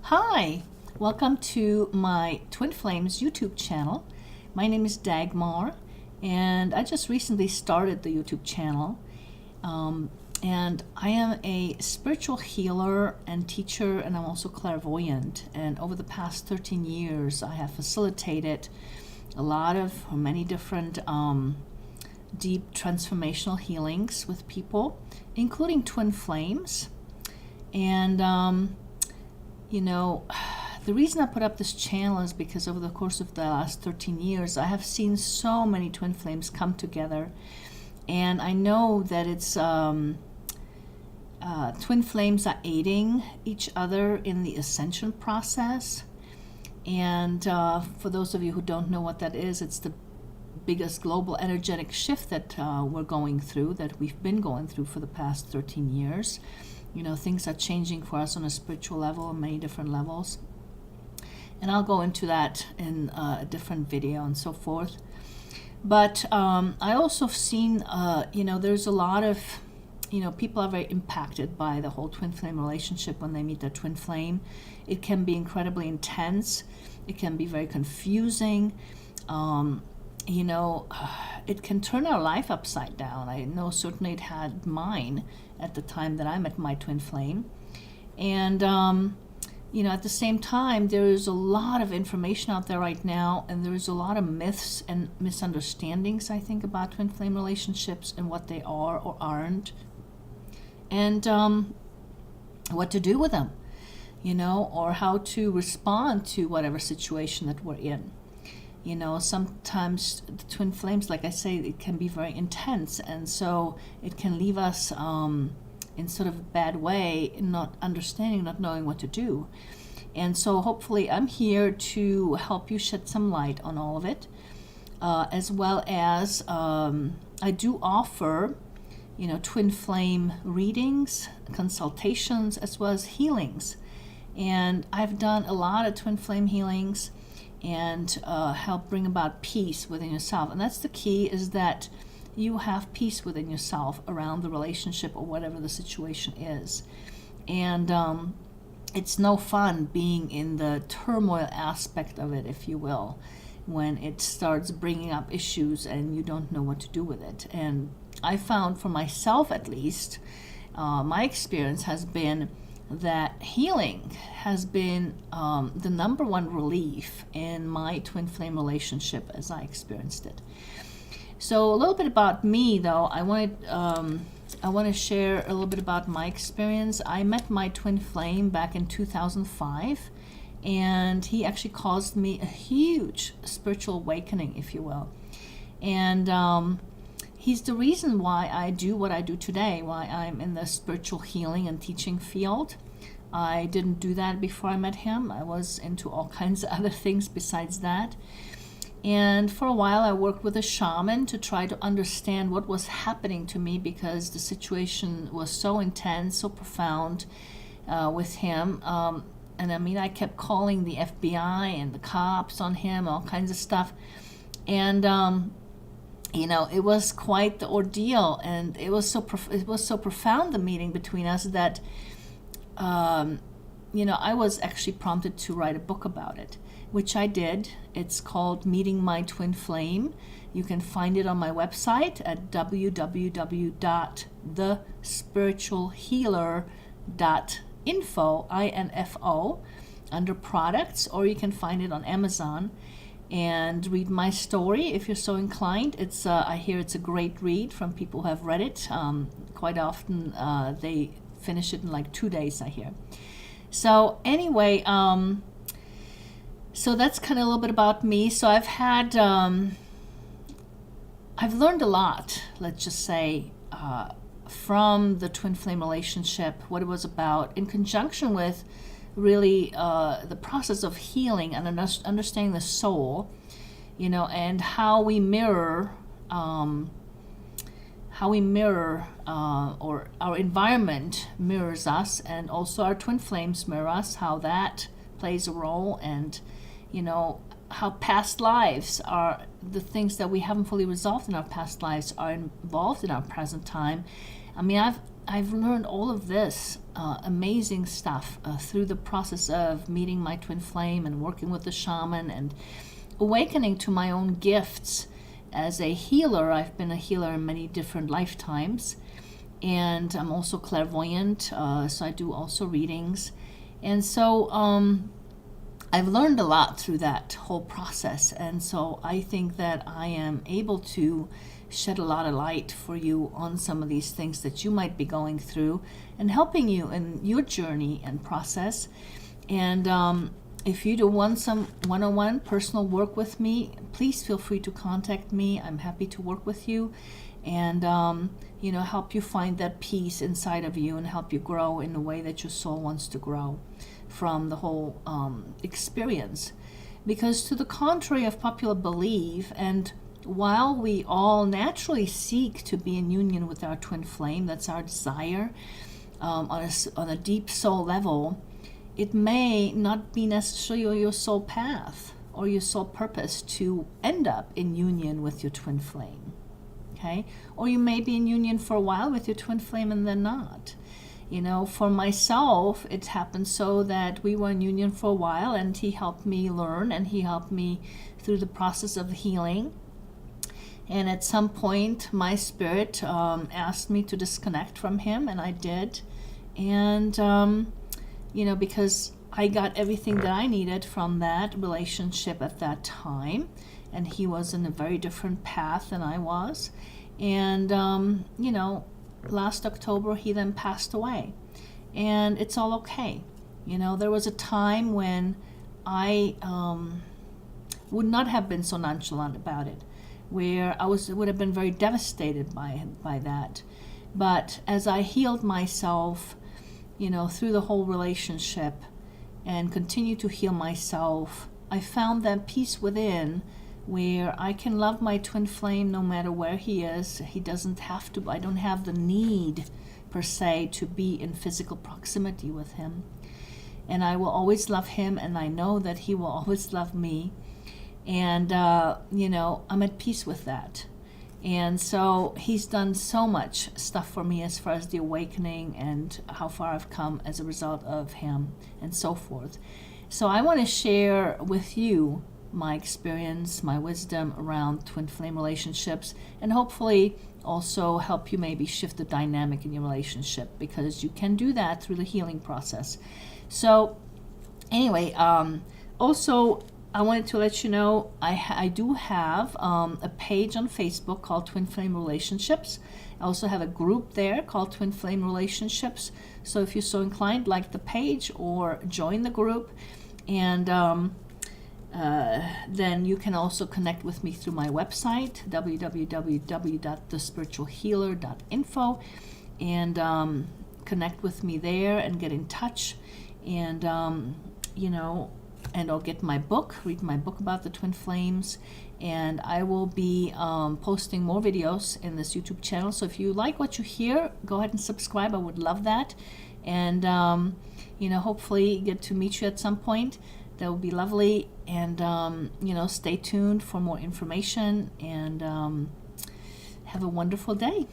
Hi, welcome to my Twin Flames YouTube channel. My name is Dagmar, and I just recently started the YouTube channel. And I am a spiritual healer and teacher, and I'm also clairvoyant. And over the past 13 years, I have facilitated many different deep transformational healings with people, including twin flames. And the reason I put up this channel is because over the course of the last 13 years, I have seen so many twin flames come together. And I know that it's twin flames are aiding each other in the ascension process. And for those of you who don't know what that is, it's the biggest global energetic shift that we're going through, that we've been going through for the past 13 years. Things are changing for us on a spiritual level, on many different levels. And I'll go into that in a different video and so forth. But I also have seen, there's a lot of, people are very impacted by the whole twin flame relationship when they meet their twin flame. It can be incredibly intense. It can be very confusing. It can turn our life upside down. I know certainly it had mine at the time that I met my twin flame. And, at the same time, there is a lot of information out there right now, and there is a lot of myths and misunderstandings, I think, about twin flame relationships and what they are or aren't, and what to do with them, or how to respond to whatever situation that we're in. Sometimes the twin flames, like I say, it can be very intense, and so it can leave us in sort of a bad way, not understanding, not knowing what to do. And so hopefully I'm here to help you shed some light on all of it, as well as I do offer, twin flame readings, consultations, as well as healings. And I've done a lot of twin flame healings and help bring about peace within yourself. And that's the key, is that you have peace within yourself around the relationship or whatever the situation is. And it's no fun being in the turmoil aspect of it, if you will, when it starts bringing up issues and you don't know what to do with it. And I found, for myself at least, my experience has been that healing has been the number one relief in my twin flame relationship as I experienced it. So a little bit about me, though. I want to share a little bit about my experience. I met my twin flame back in 2005, and he actually caused me a huge spiritual awakening, if you will. And he's the reason why I do what I do today, why I'm in the spiritual healing and teaching field. I didn't do that before I met him. I was into all kinds of other things besides that. And for a while I worked with a shaman to try to understand what was happening to me, because the situation was so intense, so profound with him. And I kept calling the FBI and the cops on him, all kinds of stuff. And it was quite the ordeal, and it was so profound, the meeting between us, that I was actually prompted to write a book about it, which I did. It's called Meeting My Twin Flame. You can find it on my website at www.thespiritualhealer.info, under products, or you can find it on Amazon and read my story if you're so inclined. I hear it's a great read from people who have read it. Quite often they finish it in like 2 days, I hear. So anyway, so that's kind of a little bit about me. So I've learned a lot, let's just say, from the twin flame relationship, what it was about, in conjunction with really the process of healing and understanding the soul, and how we mirror, or our environment mirrors us, and also our twin flames mirror us, how that plays a role, and how past lives are, the things that we haven't fully resolved in our past lives are involved in our present time. I've I've learned all of this amazing stuff through the process of meeting my twin flame and working with the shaman and awakening to my own gifts as a healer. I've been a healer in many different lifetimes, and I'm also clairvoyant, so I do also readings. And so I've learned a lot through that whole process, and so I think that I am able to shed a lot of light for you on some of these things that you might be going through and helping you in your journey and process. And if you do want some one-on-one personal work with me, please feel free to contact me. I'm happy to work with you and help you find that peace inside of you and help you grow in the way that your soul wants to grow from the whole experience. Because to the contrary of popular belief, and while we all naturally seek to be in union with our twin flame, that's our desire on a deep soul level, it may not be necessarily your soul path or your soul purpose to end up in union with your twin flame. Okay? Or you may be in union for a while with your twin flame and then not. For myself, it happened so that we were in union for a while, and he helped me learn, and he helped me through the process of healing. And at some point, my spirit asked me to disconnect from him, and I did. And, because I got everything that I needed from that relationship at that time, and he was in a very different path than I was. And, last October, he then passed away. And it's all okay. There was a time when I would not have been so nonchalant about it, where I would have been very devastated by that. But as I healed myself, through the whole relationship and continue to heal myself, I found that peace within where I can love my twin flame no matter where he is. He doesn't have to, I don't have the need per se to be in physical proximity with him. And I will always love him, and I know that he will always love me. And, I'm at peace with that. And so he's done so much stuff for me as far as the awakening and how far I've come as a result of him and so forth. So I want to share with you my experience, my wisdom around twin flame relationships, and hopefully also help you maybe shift the dynamic in your relationship, because you can do that through the healing process. So anyway, also I wanted to let you know I do have a page on Facebook called Twin Flame Relationships. I also have a group there called Twin Flame Relationships. So if you're so inclined, like the page or join the group. And then you can also connect with me through my website, www.thespiritualhealer.info, and connect with me there and get in touch. And, and I'll get my book, read my book about the twin flames, and I will be posting more videos in this YouTube channel. So if you like what you hear, go ahead and subscribe. I would love that. And, hopefully get to meet you at some point. That would be lovely. And, stay tuned for more information, and have a wonderful day.